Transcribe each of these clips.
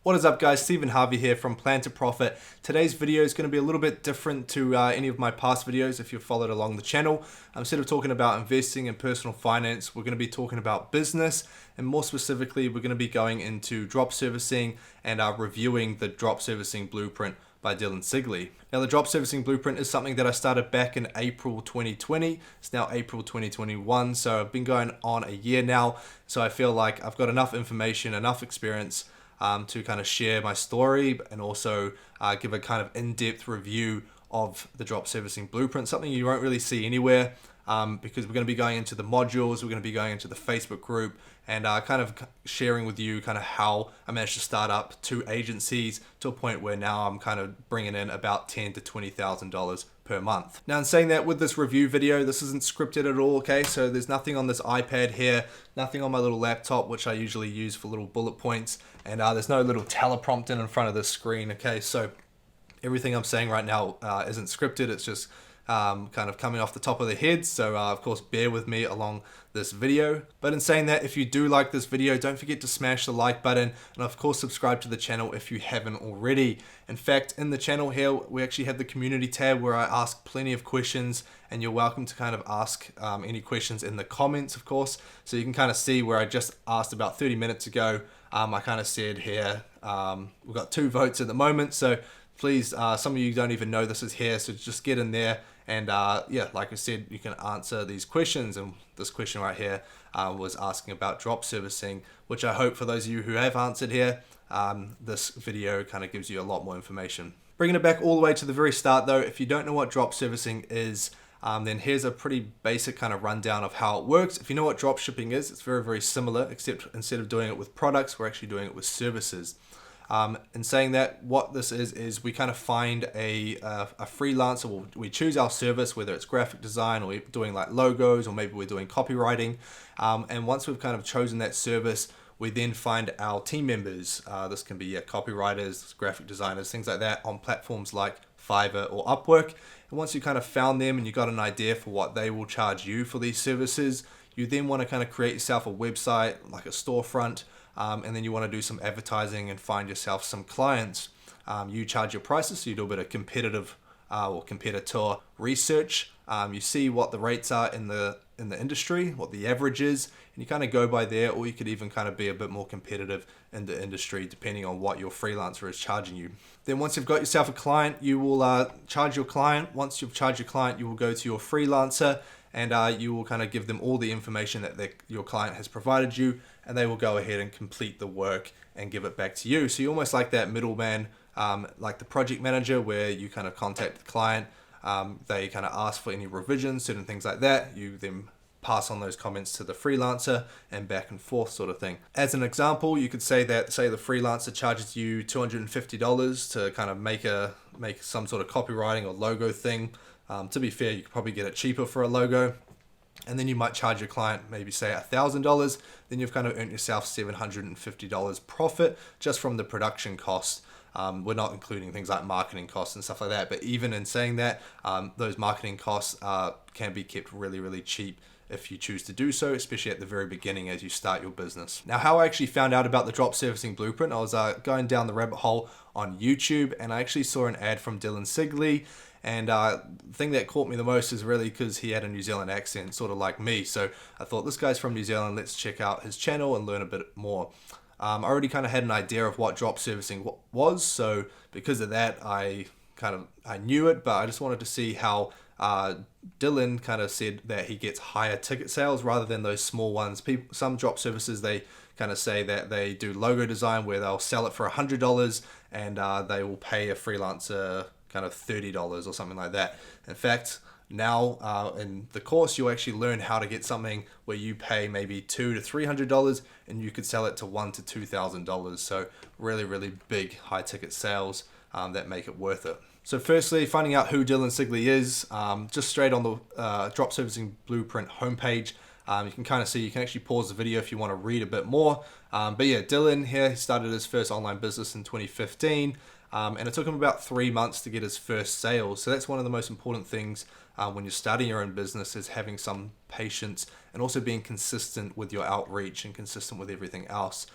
What is up guys, Stephen Harvey here from Plan to Profit. Today's video is going to be a little bit different to any of my past videos if you've followed along the channel. Instead of talking about investing and personal finance, we're going to be talking about business, and more specifically we're going to be going into drop servicing and reviewing the drop servicing blueprint by Dylan Sigley. Now the drop servicing blueprint is something that I started back in April 2020. It's now April 2021, so I've been going on a year now, so I feel like I've got enough information, enough experience to kind of share my story and also give a kind of in-depth review of the drop servicing blueprint, something you won't really see anywhere because we're going to be going into the modules, we're going to be going into the Facebook group and kind of sharing with you kind of how I managed to start up 2 agencies to a point where now I'm kind of bringing in about $10,000 to $20,000 per month. Now in saying that, with this review video, this isn't scripted at all, okay? So there's nothing on this iPad here, nothing on my little laptop, which I usually use for little bullet points, and there's no little teleprompter in front of the screen, okay? So everything I'm saying right now isn't scripted, it's just kind of coming off the top of the head, so of course bear with me along this video. But in saying that, if you do like this video, don't forget to smash the like button, and of course subscribe to the channel if you haven't already. In fact, in the channel here we actually have the community tab where I ask plenty of questions, and you're welcome to kind of ask any questions in the comments, of course. So you can kind of see where I just asked about 30 minutes ago. I kind of said here we've got 2 votes at the moment, so please, some of you don't even know this is here, so just get in there and yeah, like I said, you can answer these questions. And this question right here was asking about drop servicing, which I hope for those of you who have answered here, this video kind of gives you a lot more information. Bringing it back all the way to the very start though, if you don't know what drop servicing is, then here's a pretty basic kind of rundown of how it works. If you know what drop shipping is, it's very, very similar, except instead of doing it with products, we're actually doing it with services. In saying that, what this is we kind of find a freelancer. We choose our service, whether it's graphic design or we're doing like logos, or maybe we're doing copywriting. And once we've kind of chosen that service, we then find our team members. This can be copywriters, graphic designers, things like that, on platforms like Fiverr or Upwork. And once you kind of found them and you got an idea for what they will charge you for these services, you then want to kind of create yourself a website, like a storefront, and then you want to do some advertising and find yourself some clients. You charge your prices, so you do a bit of competitive or competitor research. You see what the rates are in the industry, what the average is, and you kind of go by there, or you could even kind of be a bit more competitive in the industry depending on what your freelancer is charging you. Then once you've got yourself a client, you will charge your client. Once you've charged your client, you will go to your freelancer and you will kind of give them all the information that your client has provided you, and they will go ahead and complete the work and give it back to you. So you're almost like that middleman, like the project manager, where you kind of contact the client, they kind of ask for any revisions, certain things like that. You then pass on those comments to the freelancer and back and forth sort of thing. As an example, you could say that, say the freelancer charges you $250 to kind of make some sort of copywriting or logo thing. To be fair, you could probably get it cheaper for a logo. And then you might charge your client maybe say $1,000. Then you've kind of earned yourself $750 profit just from the production cost. We're not including things like marketing costs and stuff like that. But even in saying that, those marketing costs can be kept really, really cheap if you choose to do so, especially at the very beginning as you start your business. Now, how I actually found out about the drop servicing blueprint, I was going down the rabbit hole on YouTube, and I actually saw an ad from Dylan Sigley. And the thing that caught me the most is really because he had a New Zealand accent, sort of like me. So I thought, this guy's from New Zealand, let's check out his channel and learn a bit more. I already kind of had an idea of what drop servicing was, so because of that, I knew it, but I just wanted to see how Dylan kind of said that he gets higher ticket sales rather than those small ones. Some drop services, they kind of say that they do logo design where they'll sell it for $100 and they will pay a freelancer kind of $30 or something like that. In fact, now in the course, you'll actually learn how to get something where you pay maybe $200 to $300 and you could sell it to $1,000 to $2,000. So really, really big high ticket sales that make it worth it. So firstly, finding out who Dylan Sigley is, just straight on the Drop Servicing Blueprint homepage, you can kind of see, you can actually pause the video if you want to read a bit more. But yeah, Dylan here, he started his first online business in 2015. And it took him about 3 months to get his first sales. So that's one of the most important things when you're starting your own business, is having some patience and also being consistent with your outreach and consistent with everything else.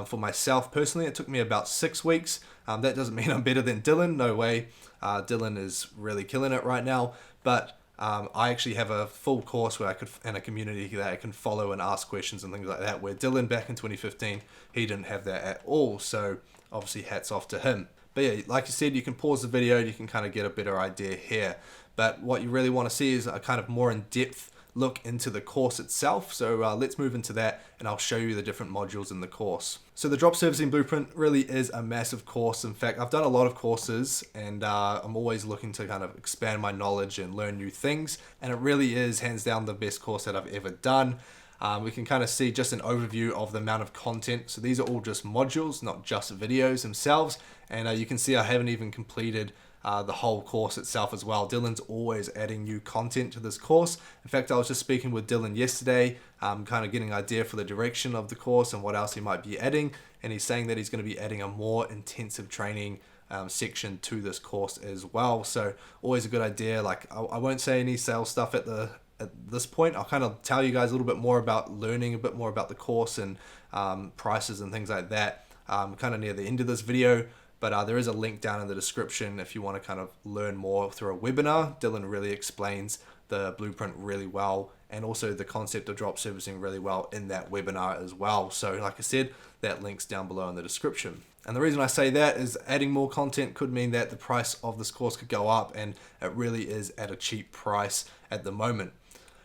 For myself personally, it took me about 6 weeks. That doesn't mean I'm better than Dylan, no way. Dylan is really killing it right now, but I actually have a full course where and a community that I can follow and ask questions and things like that, where Dylan back in 2015, he didn't have that at all. So obviously hats off to him. But yeah, like I said, you can pause the video and you can kind of get a better idea here. But what you really want to see is a kind of more in-depth look into the course itself. So let's move into that and I'll show you the different modules in the course. So the Drop Servicing Blueprint really is a massive course. In fact, I've done a lot of courses and I'm always looking to kind of expand my knowledge and learn new things. And it really is hands down the best course that I've ever done. We can kind of see just an overview of the amount of content. So these are all just modules, not just videos themselves. And you can see I haven't even completed the whole course itself as well. Dylan's always adding new content to this course. In fact, I was just speaking with Dylan yesterday, kind of getting an idea for the direction of the course and what else he might be adding. And he's saying that he's going to be adding a more intensive training section to this course as well. So always a good idea. Like I won't say any sales stuff at this point. I'll kind of tell you guys a little bit more about learning a bit more about the course and prices and things like that kind of near the end of this video. But there is a link down in the description if you want to kind of learn more through a webinar. Dylan really explains the blueprint really well and also the concept of drop servicing really well in that webinar as well. So like I said, that link's down below in the description. And the reason I say that is adding more content could mean that the price of this course could go up, and it really is at a cheap price at the moment.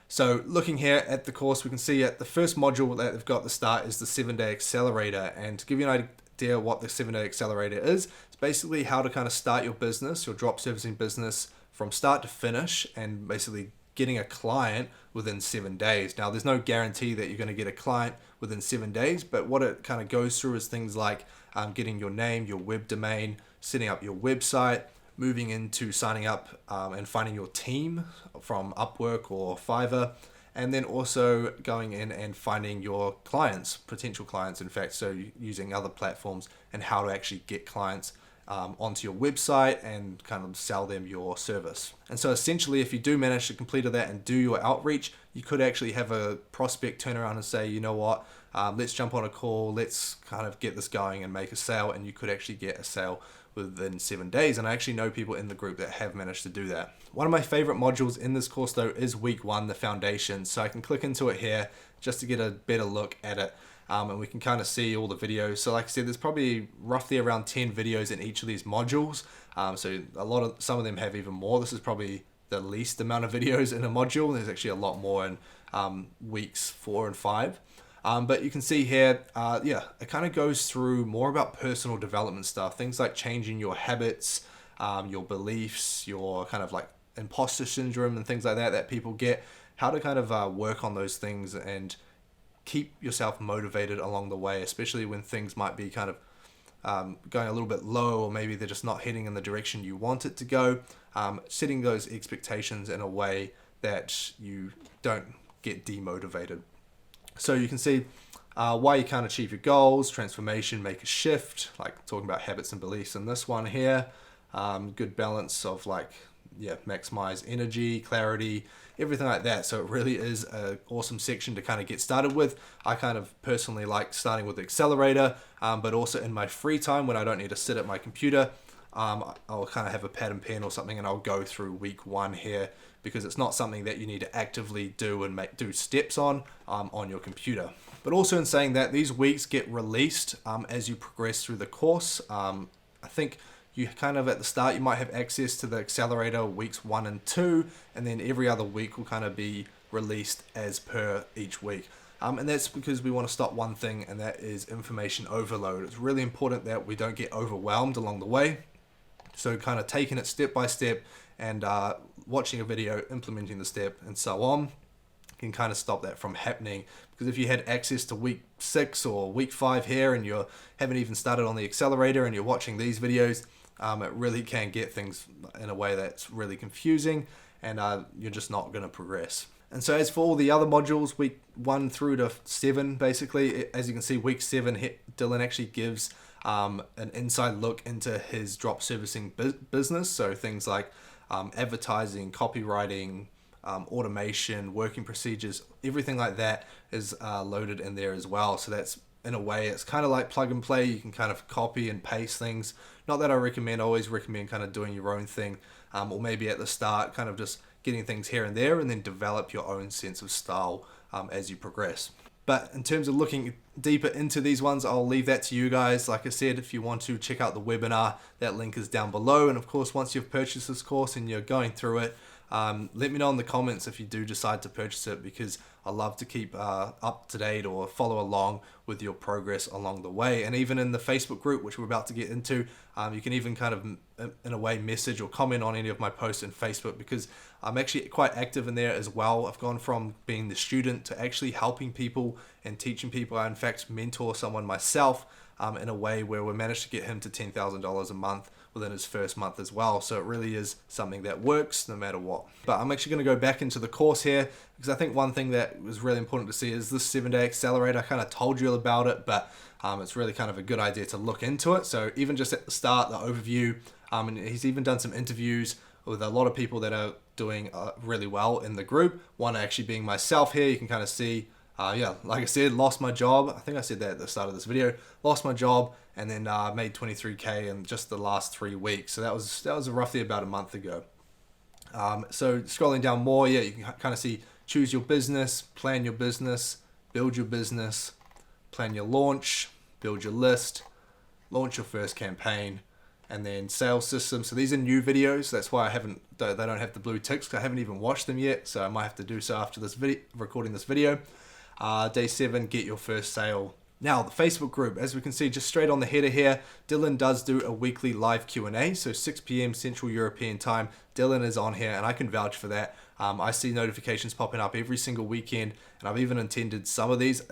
So looking here at the course, we can see at the first module that they've got at the start is the 7-day accelerator. And to give you an idea what the 7-day accelerator is, it's basically how to kind of start your business, your drop servicing business from start to finish, and basically getting a client within 7 days. Now, there's no guarantee that you're going to get a client within 7 days, but what it kind of goes through is things like getting your name, your web domain, setting up your website, moving into signing up and finding your team from Upwork or Fiverr, and then also going in and finding your clients, potential clients, in fact, so using other platforms and how to actually get clients onto your website and kind of sell them your service. And so essentially, if you do manage to complete that and do your outreach, you could actually have a prospect turn around and say, you know what, let's jump on a call, let's kind of get this going and make a sale, and you could actually get a sale within 7 days. And I actually know people in the group that have managed to do that. One of my favorite modules in this course though is week 1, the foundation. So I can click into it here just to get a better look at it. And we can kind of see all the videos. So like I said, there's probably roughly around 10 videos in each of these modules. So some of them have even more. This is probably the least amount of videos in a module. There's actually a lot more in weeks 4 and 5. But you can see here, it kind of goes through more about personal development stuff. Things like changing your habits, your beliefs, your kind of like imposter syndrome and things like that people get. How to kind of work on those things and keep yourself motivated along the way, especially when things might be kind of going a little bit low, or maybe they're just not heading in the direction you want it to go. Setting those expectations in a way that you don't get demotivated. So you can see why you can't achieve your goals, transformation, make a shift, like talking about habits and beliefs in this one here. Good balance of maximize energy, clarity, everything like that. So it really is an awesome section to kind of get started with. I kind of personally like starting with the accelerator, but also in my free time when I don't need to sit at my computer, I'll kind of have a pad and pen or something, and I'll go through week 1 here, because it's not something that you need to actively do and do steps on your computer. But also in saying that, these weeks get released as you progress through the course. I think you kind of at the start, you might have access to the accelerator weeks 1 and 2, and then every other week will kind of be released as per each week. And that's because we want to stop one thing, and that is information overload. It's really important that we don't get overwhelmed along the way. So kind of taking it step by step and watching a video, implementing the step, and so on, can kind of stop that from happening. Because if you had access to week 6 or week 5 here, and you haven't even started on the accelerator and you're watching these videos, it really can get things in a way that's really confusing, and you're just not going to progress. And so as for all the other modules, week 1 through to 7, basically, as you can see, week 7, Dylan actually gives an inside look into his drop servicing business. So things like advertising, copywriting, automation, working procedures, everything like that is loaded in there as well. So that's in a way, it's kind of like plug and play. You can kind of copy and paste things. Not that I always recommend kind of doing your own thing, or maybe at the start kind of just getting things here and there, and then develop your own sense of style as you progress. But in terms of looking deeper into these ones, I'll leave that to you guys. Like I said, if you want to check out the webinar, that link is down below. And of course, once you've purchased this course and you're going through it, let me know in the comments if you do decide to purchase it, because I love to keep up to date or follow along with your progress along the way. And even in the Facebook group, which we're about to get into, you can even kind of, in a way, message or comment on any of my posts in Facebook, because I'm actually quite active in there as well. I've gone from being the student to actually helping people and teaching people. I, in fact, mentor someone myself in a way where we managed to get him to $10,000 a month within his first month as well. So it really is something that works no matter what. But I'm actually going to go back into the course here, because I think one thing that was really important to see is this 7-day accelerator. I kind of told you about it, but it's really kind of a good idea to look into it. So even just at the start, the overview, and he's even done some interviews with a lot of people that are doing really well in the group. One actually being myself here. You can kind of see, like I said, lost my job. I think I said that at the start of this video. Lost my job and then made 23K in just the last 3 weeks. So that was roughly about a month ago. So scrolling down more, you can kind of see choose your business, plan your business, build your business, plan your launch, build your list, launch your first campaign, and then sales system. So these are new videos. That's why they don't have the blue ticks, because I haven't even watched them yet. So I might have to do so after this video, recording this video. Day 7, get your first sale. Now, the Facebook group, as we can see just straight on the header here, Dylan does do a weekly live Q&A. So 6 p.m. Central European time, Dylan is on here, and I can vouch for that. I see notifications popping up every single weekend, and I've even attended some of these.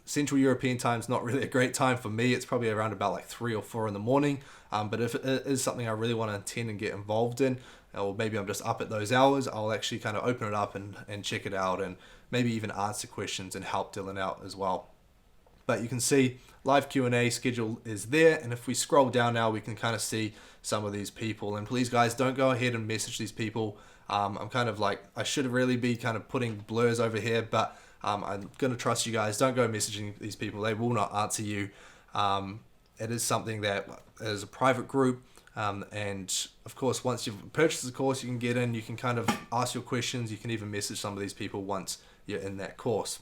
Central European time is not really a great time for me. It's probably around about like 3 or 4 in the morning. But if it is something I really want to attend and get involved in, or maybe I'm just up at those hours, I'll actually kind of open it up and check it out, and maybe even answer questions and help Dylan out as well. But you can see live Q&A schedule is there, and if we scroll down now, we can kind of see some of these people. And please guys, don't go ahead and message these people. I'm kind of like, I should really be kind of putting blurs over here, but I'm going to trust you guys. Don't go messaging these people. They will not answer you. It is something that is a private group. And of course, once you've purchased the course, you can get in, you can kind of ask your questions. You can even message some of these people once you're in that course.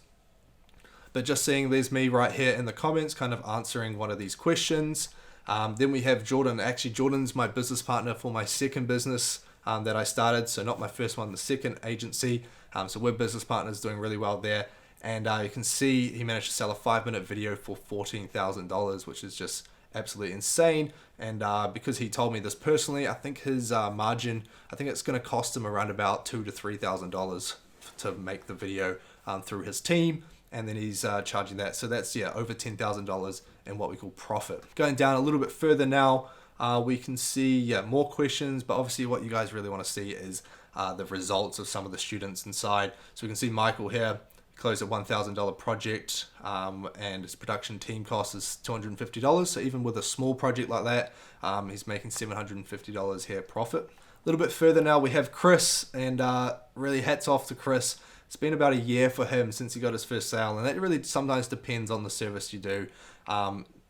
But just seeing there's me right here in the comments, kind of answering one of these questions. Then we have Jordan. Actually, Jordan's my business partner for my second business that I started. So not my first one, the second agency. So we're business partners, doing really well there. And you can see he managed to sell a 5-minute video for $14,000, which is just absolutely insane. And because he told me this personally, I think his margin, I think it's going to cost him around about $2,000 to $3,000 to make the video through his team. And then he's charging that. So that's, over $10,000 in what we call profit. Going down a little bit further now, we can see more questions, but obviously what you guys really want to see is the results of some of the students inside. So we can see Michael here closed a $1,000 project, and his production team cost is $250. So even with a small project like that, he's making $750 here profit. A little bit further now, we have Chris, and really hats off to Chris. It's been about a year for him since he got his first sale, and that really sometimes depends on the service you do.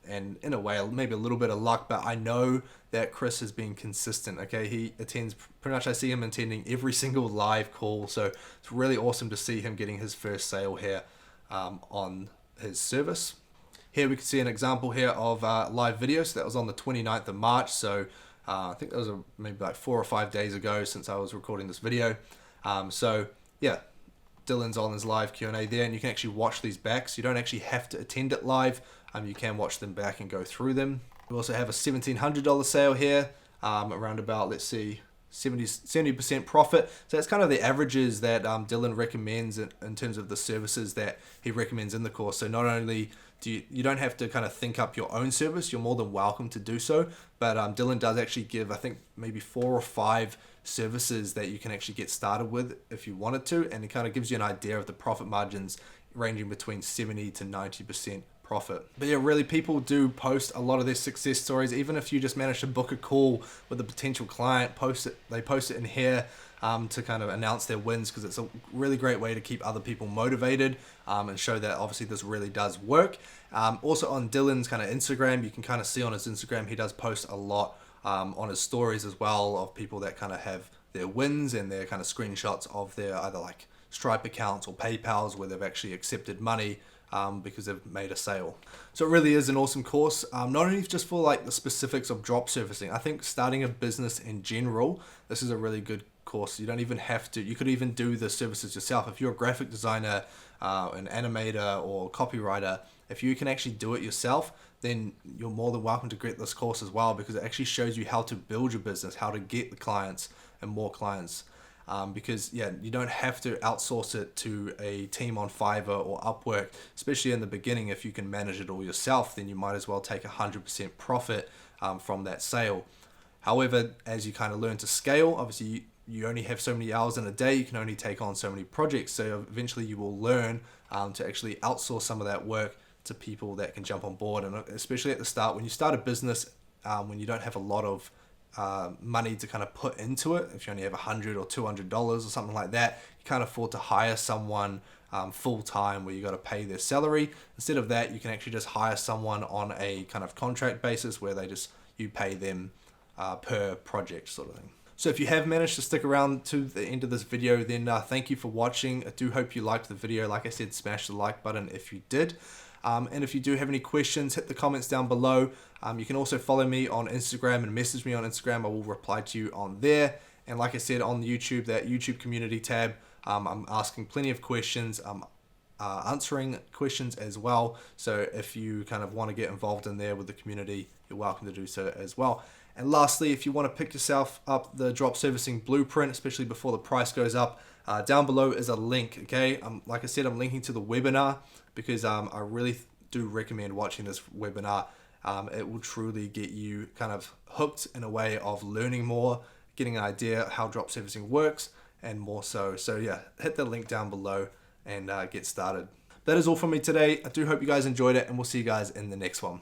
And in a way, maybe a little bit of luck, but I know that Chris has been consistent. Okay, he attends pretty much, I see him attending every single live call. So it's really awesome to see him getting his first sale here on his service. Here we can see an example here of live video. So that was on the 29th of March. So I think that was maybe like 4 or 5 days ago since I was recording this video. So yeah, Dylan's on his live Q&A there, and you can actually watch these back. So you don't actually have to attend it live. You can watch them back and go through them. We also have a $1,700 sale here, around about, let's see, 70% profit. So that's kind of the averages that Dylan recommends in terms of the services that he recommends in the course. So not only do you don't have to kind of think up your own service, you're more than welcome to do so. But Dylan does actually give, I think, maybe 4 or 5 services that you can actually get started with if you wanted to. And it kind of gives you an idea of the profit margins ranging between 70 to 90% profit. But yeah, really, people do post a lot of their success stories. Even if you just manage to book a call with a potential client, they post it in here to kind of announce their wins, because it's a really great way to keep other people motivated and show that obviously this really does work. Also on Dylan's kind of Instagram, you can kind of see on his Instagram, he does post a lot on his stories as well of people that kind of have their wins and their kind of screenshots of their either like Stripe accounts or PayPals where they've actually accepted money because they've made a sale. So it really is an awesome course, not only just for like the specifics of drop servicing. I think starting a business in general, this is a really good course. You don't even have to, you could even do the services yourself. If you're a graphic designer, an animator or copywriter, if you can actually do it yourself, then you're more than welcome to get this course as well, because it actually shows you how to build your business, how to get the clients and more clients. Because yeah, you don't have to outsource it to a team on Fiverr or Upwork, especially in the beginning. If you can manage it all yourself, then you might as well take 100% profit from that sale. However, as you kind of learn to scale, obviously you only have so many hours in a day, you can only take on so many projects. So eventually you will learn to actually outsource some of that work to people that can jump on board. And especially at the start, when you start a business, when you don't have a lot of money to kind of put into it, if you only have $100 or $200 or something like that, you can't afford to hire someone full-time where you got to pay their salary. Instead of that, you can actually just hire someone on a kind of contract basis where you pay them per project sort of thing. So if you have managed to stick around to the end of this video, then thank you for watching. I do hope you liked the video. Like I said, smash the like button if you did. And if you do have any questions, hit the comments down below. You can also follow me on Instagram and message me on Instagram. I will reply to you on there. And like I said, on YouTube, that YouTube community tab, I'm asking plenty of questions. I'm answering questions as well. So if you kind of want to get involved in there with the community, you're welcome to do so as well. And lastly, if you want to pick yourself up the drop servicing blueprint, especially before the price goes up, down below is a link, okay? Like I said, I'm linking to the webinar because I really do recommend watching this webinar. It will truly get you kind of hooked in a way of learning more, getting an idea how drop servicing works, and more so. So yeah, hit the link down below and get started. That is all from me today. I do hope you guys enjoyed it, and we'll see you guys in the next one.